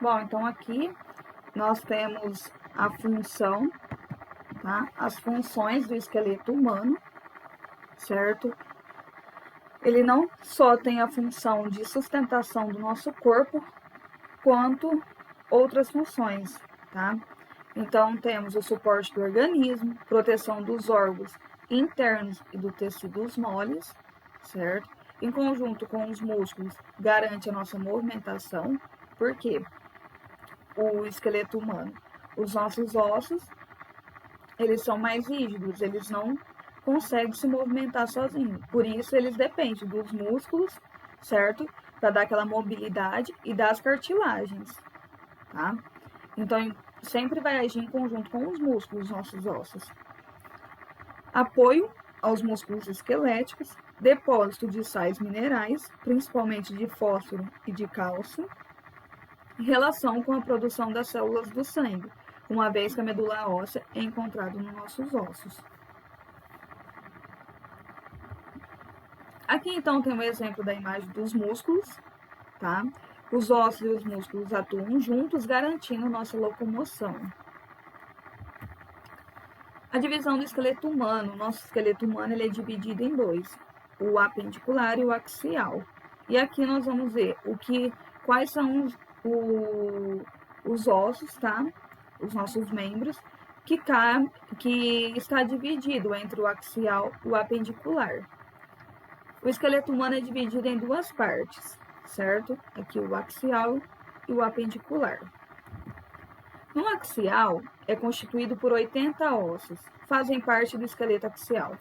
Bom, então aqui nós temos a função, tá? As funções do esqueleto humano, certo? Ele não só tem a função de sustentação do nosso corpo, quanto outras funções, tá? Então, temos o suporte do organismo, proteção dos órgãos internos e dos tecidos moles, certo? Em conjunto com os músculos, garante a nossa movimentação, porque o esqueleto humano, os nossos ossos, eles são mais rígidos, eles não conseguem se movimentar sozinhos. Por isso, eles dependem dos músculos, certo? Para dar aquela mobilidade e das cartilagens, tá? Então, sempre vai agir em conjunto com os músculos, nossos ossos. Apoio aos músculos esqueléticos, depósito de sais minerais, principalmente de fósforo e de cálcio, em relação com a produção das células do sangue, uma vez que a medula óssea é encontrada nos nossos ossos. Aqui, então, tem um exemplo da imagem dos músculos, tá? Os ossos e os músculos atuam juntos, garantindo nossa locomoção. A divisão do esqueleto humano. O nosso esqueleto humano ele é dividido em dois, o apendicular e o axial. E aqui nós vamos ver quais são os ossos, tá? Os nossos membros, que está dividido entre o axial e o apendicular. O esqueleto humano é dividido em duas partes, certo? Aqui o axial e o apendicular. No axial, é constituído por 80 ossos, fazem parte do esqueleto axial.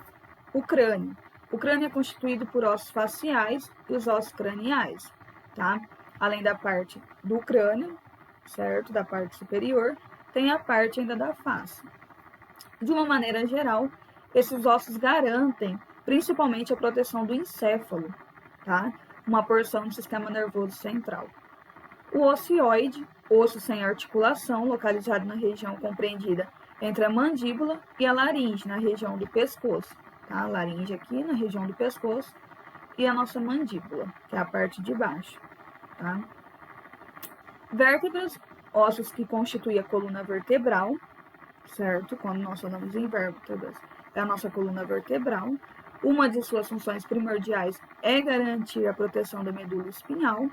O crânio. O crânio é constituído por ossos faciais e os ossos craniais, tá? Além da parte do crânio, certo? Da parte superior, tem a parte ainda da face. De uma maneira geral, esses ossos garantem principalmente a proteção do encéfalo, tá? Uma porção do sistema nervoso central. O ocioide, osso sem articulação, localizado na região compreendida entre a mandíbula e a laringe, na região do pescoço. Tá? A laringe aqui na região do pescoço e a nossa mandíbula, que é a parte de baixo. Tá? Vértebras, ossos que constituem a coluna vertebral, certo? Quando nós falamos em vértebras, é a nossa coluna vertebral. Uma de suas funções primordiais é garantir a proteção da medula espinhal.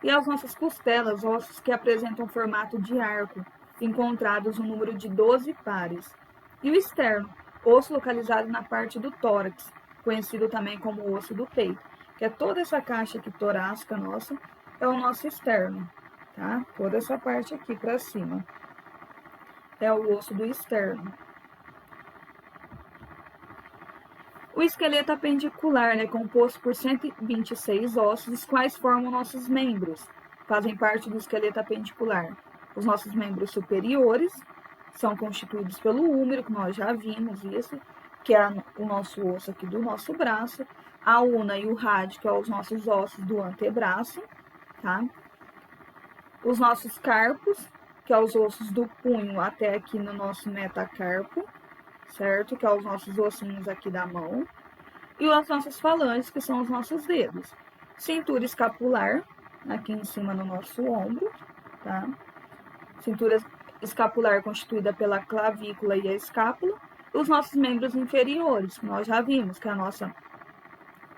E as nossas costelas, ossos que apresentam formato de arco, encontrados no número de 12 pares. E o externo, osso localizado na parte do tórax, conhecido também como osso do peito, que é toda essa caixa aqui torácica nossa, é o nosso externo, tá? Toda essa parte aqui para cima é o osso do externo. O esqueleto apendicular é composto por 126 ossos, os quais formam nossos membros. Fazem parte do esqueleto apendicular. Os nossos membros superiores são constituídos pelo húmero, que nós já vimos isso, que é o nosso osso aqui do nosso braço. A una e o rádio, que são os nossos ossos do antebraço, tá? Os nossos carpos, que são os ossos do punho até aqui no nosso metacarpo, certo? Que são os nossos ossinhos aqui da mão. E as nossas falanges, que são os nossos dedos. Cintura escapular, aqui em cima no nosso ombro, tá? Cintura escapular constituída pela clavícula e a escápula. Os nossos membros inferiores, que nós já vimos, que é a nossa,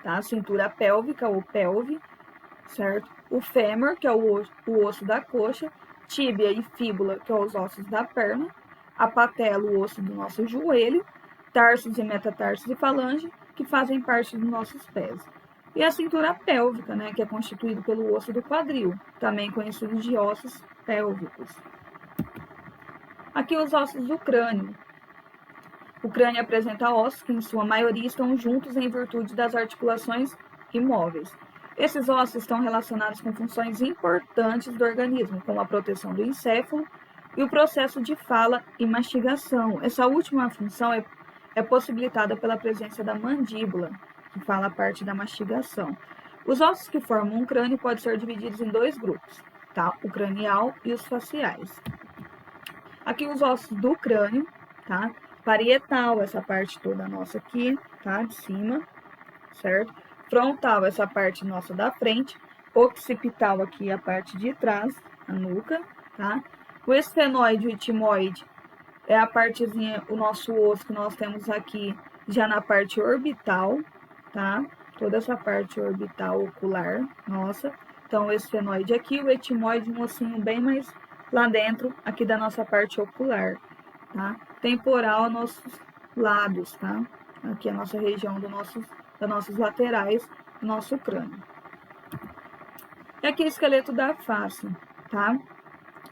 tá? Cintura pélvica ou pelve, certo? O fêmur, que é o osso da coxa. Tíbia e fíbula, que são os ossos da perna. A patela, o osso do nosso joelho. Tarsos e metatarsos e falange, que fazem parte dos nossos pés. E a cintura pélvica, né, que é constituído pelo osso do quadril, também conhecido de ossos pélvicos. Aqui os ossos do crânio. O crânio apresenta ossos que, em sua maioria, estão juntos em virtude das articulações imóveis. Esses ossos estão relacionados com funções importantes do organismo, como a proteção do encéfalo e o processo de fala e mastigação. Essa última função é possibilitada pela presença da mandíbula, que fala a parte da mastigação. Os ossos que formam um crânio podem ser divididos em dois grupos, tá? O cranial e os faciais. Aqui os ossos do crânio, tá? Parietal, essa parte toda nossa aqui, tá? De cima, certo? Frontal, essa parte nossa da frente. occipital aqui, a parte de trás, a nuca, tá? O esfenoide e o etimoide é a partezinha, o nosso osso que nós temos aqui já na parte orbital, tá? Toda essa parte orbital ocular, nossa. Então, o esfenoide aqui, o etimoide, um ossinho bem mais lá dentro, aqui da nossa parte ocular, tá? Temporal, nossos lados, tá? Aqui a nossa região das nossas laterais do nosso crânio. E aqui o esqueleto da face, tá?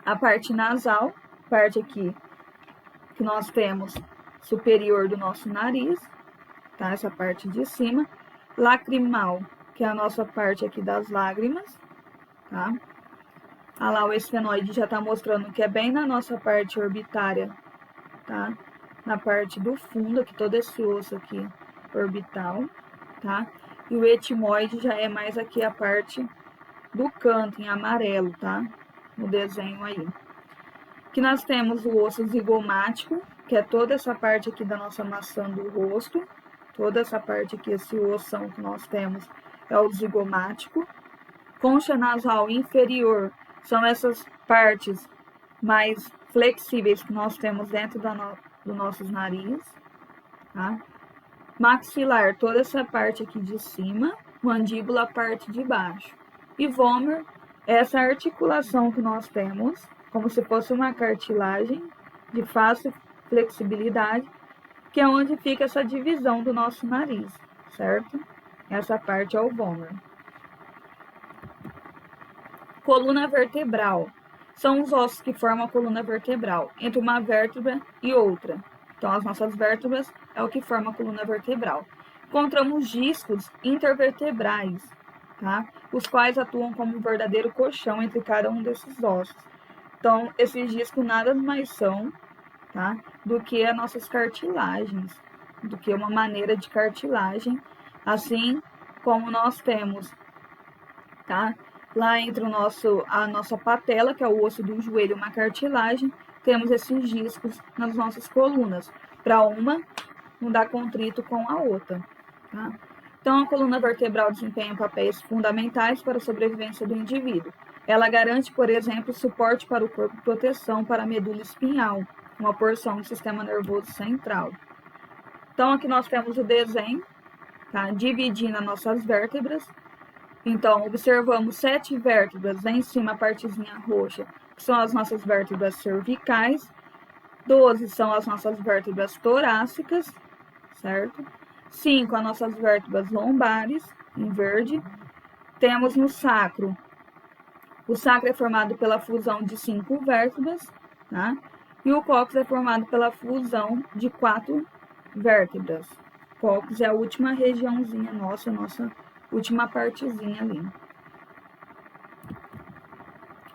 A parte nasal, parte aqui que nós temos superior do nosso nariz, tá? Essa parte de cima. Lacrimal, que é a nossa parte aqui das lágrimas, tá? Ah lá, o esfenoide já tá mostrando que é bem na nossa parte orbitária, tá? Na parte do fundo, aqui todo esse osso aqui orbital, tá? E o etimoide já é mais aqui a parte do canto, em amarelo, tá? No desenho aí. Aqui nós temos o osso zigomático, que é toda essa parte aqui da nossa maçã do rosto. Toda essa parte aqui, esse ossão que nós temos, é o zigomático. Concha nasal inferior são essas partes mais flexíveis que nós temos dentro do nosso nariz, tá? Maxilar, toda essa parte aqui de cima. Mandíbula, a parte de baixo. E vômer, essa articulação que nós temos, como se fosse uma cartilagem de fácil flexibilidade, que é onde fica essa divisão do nosso nariz, certo? Essa parte é o vômer. Coluna vertebral. São os ossos que formam a coluna vertebral, entre uma vértebra e outra. Então, as nossas vértebras é o que forma a coluna vertebral. Encontramos discos intervertebrais, tá? Os quais atuam como um verdadeiro colchão entre cada um desses ossos. Então, esses discos nada mais são, tá? Do que as nossas cartilagens, do que uma maneira de cartilagem, assim como nós temos, tá? Lá entre a nossa patela, que é o osso do joelho, uma cartilagem, temos esses discos nas nossas colunas, para uma não dar contrito com a outra, tá? Então, a coluna vertebral desempenha papéis fundamentais para a sobrevivência do indivíduo. Ela garante, por exemplo, suporte para o corpo e proteção para a medula espinhal, uma porção do sistema nervoso central. Então, aqui nós temos o desenho, tá? Dividindo as nossas vértebras. Então, observamos 7 vértebras lá em cima, a partezinha roxa, que são as nossas vértebras cervicais. 12 são as nossas vértebras torácicas, certo? 5 as nossas vértebras lombares, em verde. Temos no sacro. O sacro é formado pela fusão de 5 vértebras, tá? E o cóccix é formado pela fusão de 4 vértebras. O cóccix é a última regiãozinha nossa última partezinha ali.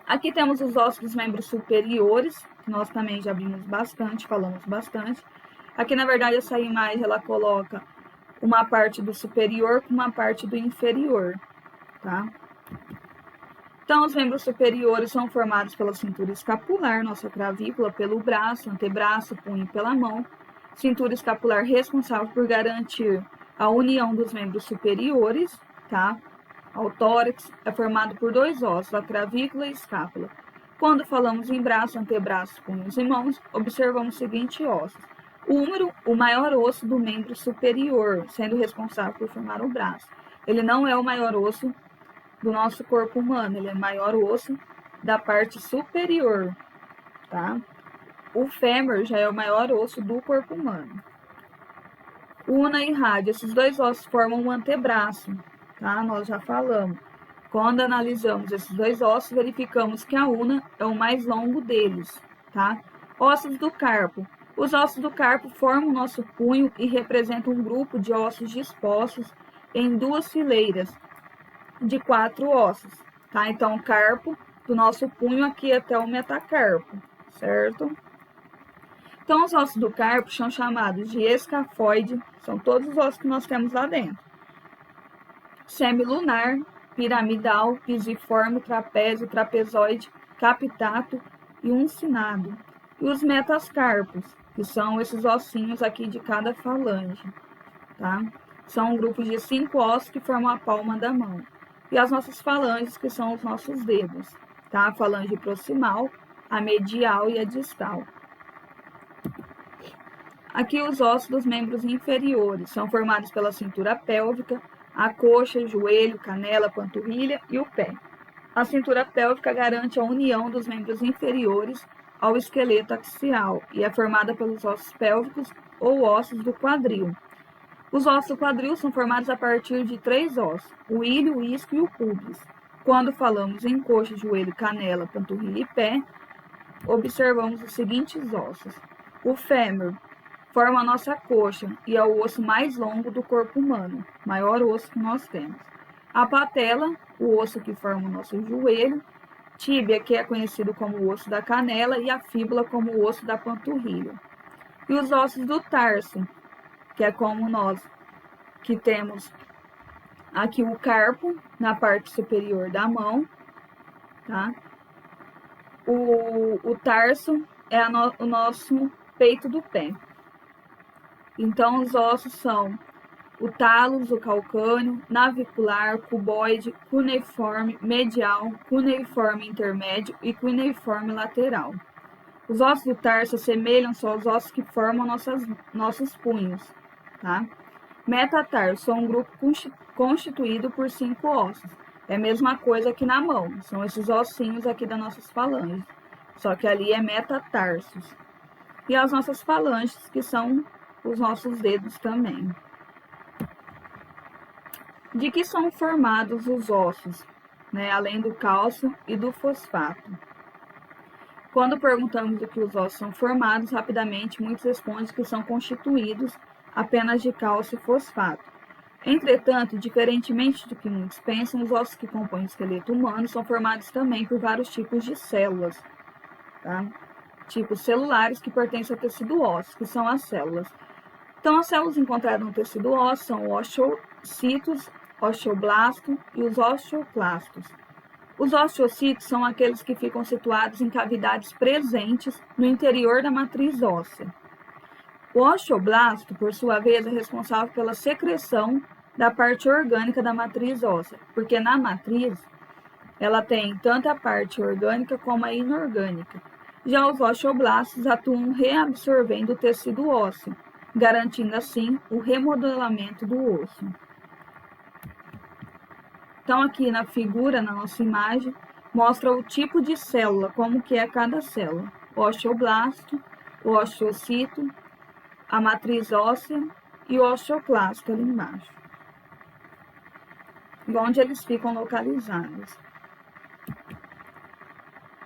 Aqui temos os ossos dos membros superiores, que nós também já vimos bastante, falamos bastante. Aqui, na verdade, essa imagem, ela coloca uma parte do superior com uma parte do inferior, tá? Então, os membros superiores são formados pela cintura escapular, nossa clavícula, pelo braço, antebraço, punho e pela mão. Cintura escapular responsável por garantir a união dos membros superiores, tá? O tórax é formado por 2 ossos, a clavícula e escápula. Quando falamos em braço, antebraço, punhos e mãos, observamos os seguintes ossos. O húmero, o maior osso do membro superior, sendo responsável por formar o braço. Ele não é o maior osso do nosso corpo humano, ele é o maior osso da parte superior, tá? O fêmur já é o maior osso do corpo humano. Una e rádio, esses 2 ossos formam um antebraço, tá? Nós já falamos. Quando analisamos esses 2 ossos, verificamos que a una é o mais longo deles, tá? Ossos do carpo. Os ossos do carpo formam o nosso punho e representam um grupo de ossos dispostos em 2 fileiras de 4 ossos, tá? Então, o carpo do nosso punho aqui até o metacarpo, certo? Então, os ossos do carpo são chamados de escafoide, são todos os ossos que nós temos lá dentro. Semilunar, piramidal, pisiforme, trapézio, trapezoide, capitato e uncinado. E os metascarpos, que são esses ossinhos aqui de cada falange, tá? São um grupo de 5 ossos que formam a palma da mão. e as nossas falanges, que são os nossos dedos, tá? A falange proximal, a medial e a distal. Aqui os ossos dos membros inferiores são formados pela cintura pélvica, a coxa, joelho, canela, panturrilha e o pé. A cintura pélvica garante a união dos membros inferiores ao esqueleto axial e é formada pelos ossos pélvicos ou ossos do quadril. Os ossos do quadril são formados a partir de 3 ossos, o ilho, o isquio e o pubis. Quando falamos em coxa, joelho, canela, panturrilha e pé, observamos os seguintes ossos. O fêmur forma a nossa coxa e é o osso mais longo do corpo humano, maior osso que nós temos. A patela, o osso que forma o nosso joelho, tíbia, que é conhecido como o osso da canela, e a fíbula como o osso da panturrilha. E os ossos do tarso, que é como nós, que temos aqui o carpo na parte superior da mão, tá? O tarso é o nosso peito do pé. Então, os ossos são o talos, o calcâneo, navicular, cuboide, cuneiforme medial, cuneiforme intermédio e cuneiforme lateral. Os ossos do tarso assemelham-se aos ossos que formam nossos punhos, tá? Metatarso são um grupo constituído por 5 ossos. É a mesma coisa que na mão, são esses ossinhos aqui das nossas falanges, só que ali é metatarsos. E as nossas falanges, que são os nossos dedos também. De que são formados os ossos, né, além do cálcio e do fosfato? Quando perguntamos do que os ossos são formados, rapidamente muitos respondem que são constituídos apenas de cálcio e fosfato. Entretanto, diferentemente do que muitos pensam, os ossos que compõem o esqueleto humano são formados também por vários tipos de células, tá? Tipos celulares que pertencem ao tecido ósseo, que são as células. Então, as células encontradas no tecido ósseo são osteocitos, osteoblasto e os osteoclastos. Os osteocitos são aqueles que ficam situados em cavidades presentes no interior da matriz óssea. O osteoblasto, por sua vez, é responsável pela secreção da parte orgânica da matriz óssea, porque na matriz ela tem tanto a parte orgânica como a inorgânica. Já os osteoblastos atuam reabsorvendo o tecido ósseo, garantindo assim o remodelamento do osso. Então aqui na figura, na nossa imagem, mostra o tipo de célula, como que é cada célula. O osteoblasto, o osteocito, a matriz óssea e o osteoclasto ali embaixo. Onde eles ficam localizados.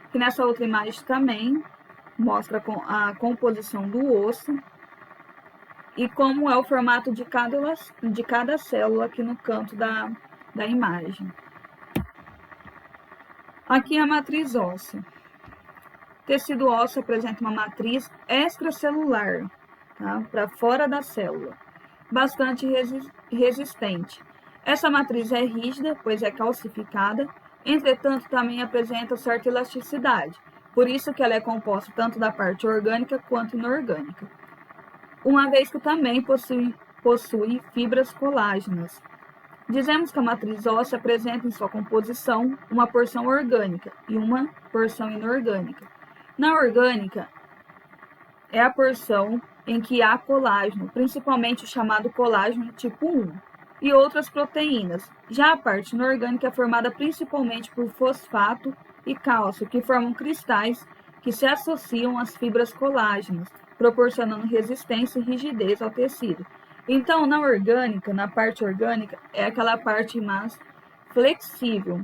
Aqui nessa outra imagem também mostra a composição do osso e como é o formato de cada célula aqui no canto da imagem. Aqui é a matriz óssea. O tecido ósseo apresenta uma matriz extracelular, tá? Para fora da célula, bastante resistente. Essa matriz é rígida, pois é calcificada, entretanto também apresenta certa elasticidade, por isso que ela é composta tanto da parte orgânica quanto inorgânica. Uma vez que também possui fibras colágenas. Dizemos que a matriz óssea apresenta em sua composição uma porção orgânica e uma porção inorgânica. Na orgânica, é a porção em que há colágeno, principalmente o chamado colágeno tipo 1, e outras proteínas. Já a parte inorgânica é formada principalmente por fosfato e cálcio, que formam cristais que se associam às fibras colágenas, proporcionando resistência e rigidez ao tecido. Então, na parte orgânica, é aquela parte mais flexível,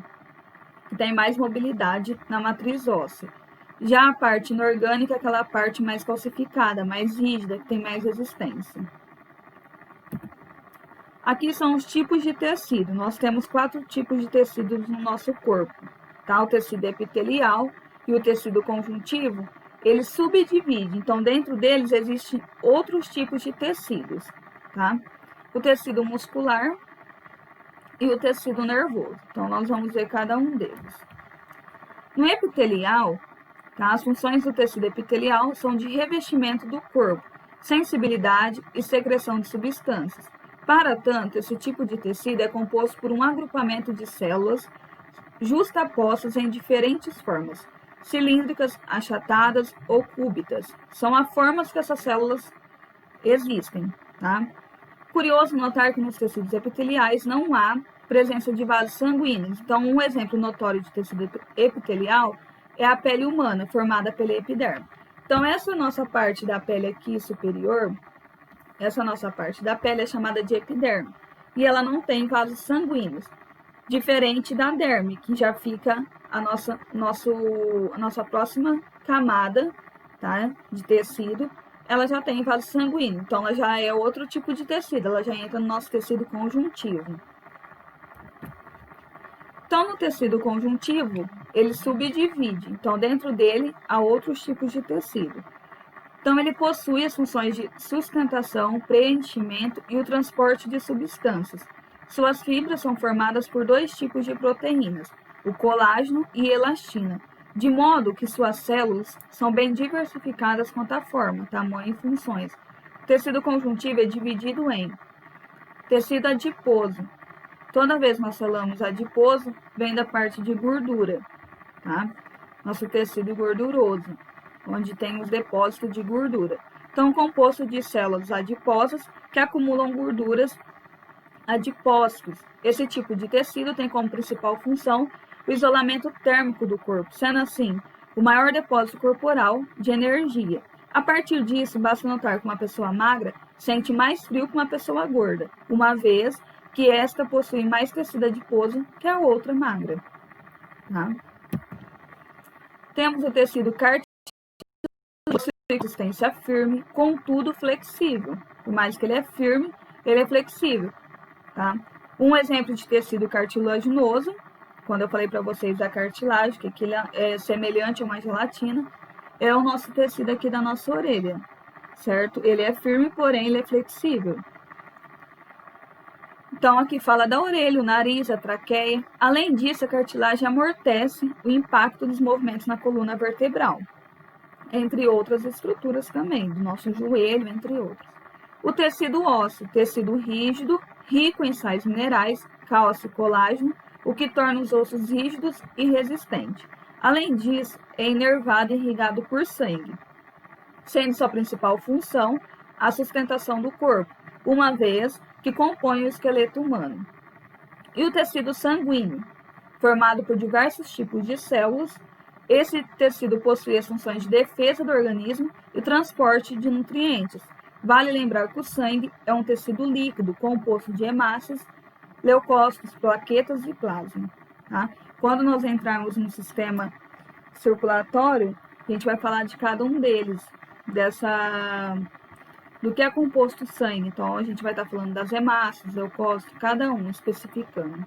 que tem mais mobilidade na matriz óssea. Já a parte inorgânica é aquela parte mais calcificada, mais rígida, que tem mais resistência. Aqui são os tipos de tecido. Nós temos 4 tipos de tecidos no nosso corpo, tá? O tecido epitelial e o tecido conjuntivo, eles subdividem. Então, dentro deles existem outros tipos de tecidos, tá? O tecido muscular e o tecido nervoso. Então, nós vamos ver cada um deles. No epitelial, tá? As funções do tecido epitelial são de revestimento do corpo, sensibilidade e secreção de substâncias. Para tanto, esse tipo de tecido é composto por um agrupamento de células justapostas em diferentes formas, cilíndricas, achatadas ou cúbitas. São as formas que essas células existem, tá? Curioso notar que nos tecidos epiteliais não há presença de vasos sanguíneos. Então, um exemplo notório de tecido epitelial é a pele humana, formada pela epiderme. Então, essa nossa parte da pele aqui superior, essa nossa parte da pele é chamada de epiderme. E ela não tem vasos sanguíneos, diferente da derme, que já fica a nossa próxima camada, tá, de tecido, ela já tem vaso sanguíneo, então ela já é outro tipo de tecido, ela já entra no nosso tecido conjuntivo. Então, no tecido conjuntivo, ele subdivide, então dentro dele há outros tipos de tecido. Então, ele possui as funções de sustentação, preenchimento e o transporte de substâncias. Suas fibras são formadas por dois tipos de proteínas, o colágeno e elastina, de modo que suas células são bem diversificadas quanto à forma, tamanho e funções. O tecido conjuntivo é dividido em tecido adiposo. Toda vez que nós falamos adiposo, vem da parte de gordura, tá? Nosso tecido gorduroso, onde tem os depósitos de gordura. Então, composto de células adiposas que acumulam gorduras adipócitos. Esse tipo de tecido tem como principal função o isolamento térmico do corpo, sendo assim o maior depósito corporal de energia. A partir disso, basta notar que uma pessoa magra sente mais frio que uma pessoa gorda, uma vez que esta possui mais tecido adiposo que a outra magra. Tá? Temos o tecido cartilaginoso, possui resistência firme, contudo flexível. Por mais que ele é firme, ele é flexível. Tá? Um exemplo de tecido cartilaginoso, quando eu falei para vocês da cartilagem, que aquilo é semelhante a uma gelatina, é o nosso tecido aqui da nossa orelha, certo? Ele é firme, porém ele é flexível. Então, aqui fala da orelha, o nariz, a traqueia. Além disso, a cartilagem amortece o impacto dos movimentos na coluna vertebral, entre outras estruturas também, do nosso joelho, entre outros. O tecido ósseo, tecido rígido, rico em sais minerais, cálcio e colágeno, o que torna os ossos rígidos e resistentes. Além disso, é inervado e irrigado por sangue, sendo sua principal função a sustentação do corpo, uma vez que compõe o esqueleto humano. E o tecido sanguíneo, formado por diversos tipos de células, esse tecido possui as funções de defesa do organismo e transporte de nutrientes. Vale lembrar que o sangue é um tecido líquido composto de hemácias, leucócitos, plaquetas e plasma. Tá? Quando nós entrarmos no sistema circulatório, a gente vai falar de cada um deles, do que é composto o sangue. Então, a gente vai estar falando das hemácias, leucócitos, cada um, especificando.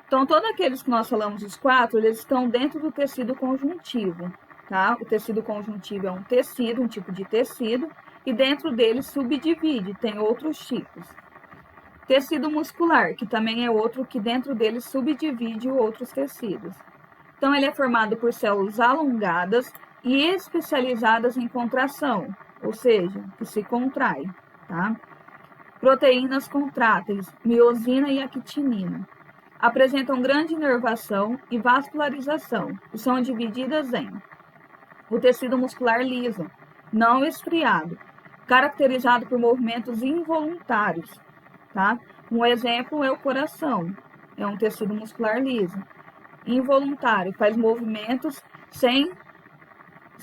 Então, todos aqueles que nós falamos, os quatro, eles estão dentro do tecido conjuntivo, tá? O tecido conjuntivo é um tecido, um tipo de tecido, e dentro dele subdivide, tem outros tipos. Tecido muscular, que também é outro que dentro dele subdivide outros tecidos. Então, ele é formado por células alongadas e especializadas em contração, ou seja, que se contrai, tá? Proteínas contráteis, miosina e actinina. Apresentam grande inervação e vascularização e são divididas em o tecido muscular liso, não estriado, caracterizado por movimentos involuntários, tá? Um exemplo é o coração, é um tecido muscular liso, involuntário, faz movimentos sem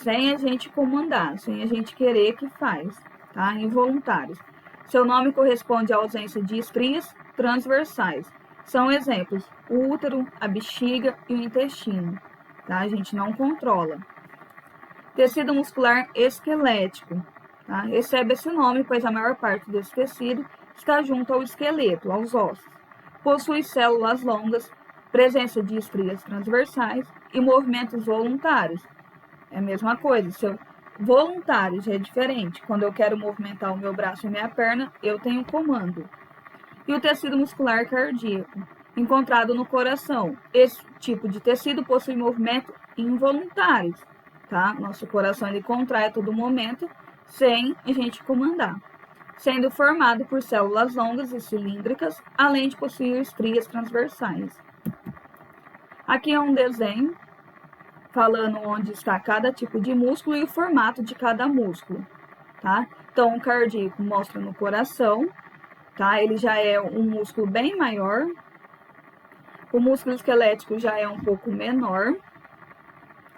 a gente comandar, sem a gente querer que faz, tá? Involuntários. Seu nome corresponde à ausência de estrias transversais. São exemplos, o útero, a bexiga e o intestino, tá? A gente não controla. Tecido muscular esquelético, tá? Recebe esse nome, pois a maior parte desse tecido está junto ao esqueleto, aos ossos. Possui células longas, presença de estrias transversais e movimentos voluntários. É a mesma coisa, voluntário já é diferente. Quando eu quero movimentar o meu braço e minha perna, eu tenho comando. E o tecido muscular cardíaco, encontrado no coração. Esse tipo de tecido possui movimentos involuntários, tá? Nosso coração ele contrai a todo momento, sem a gente comandar. sendo formado por células longas e cilíndricas, além de possuir estrias transversais. Aqui é um desenho falando onde está cada tipo de músculo e o formato de cada músculo, tá? Então, o cardíaco mostra no coração, tá? Ele já é um músculo bem maior. O músculo esquelético já é um pouco menor,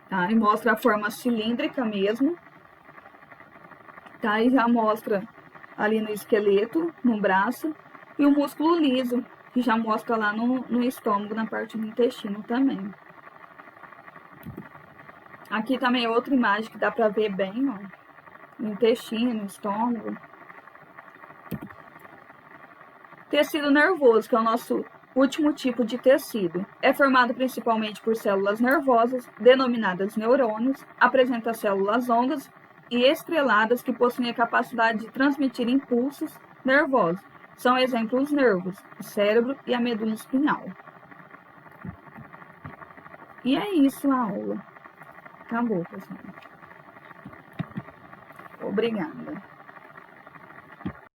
tá? E mostra a forma cilíndrica mesmo, tá? E já mostra ali no esqueleto, no braço, e o músculo liso, que já mostra lá no estômago, na parte do intestino também. Aqui também é outra imagem que dá pra ver bem, ó, no intestino, no estômago. Tecido nervoso, que é o nosso último tipo de tecido. É formado principalmente por células nervosas, denominadas neurônios, apresenta células longas e estreladas que possuem a capacidade de transmitir impulsos nervosos. São exemplos os nervos, o cérebro e a medula espinhal. E é isso a aula. Acabou, pessoal. Obrigada.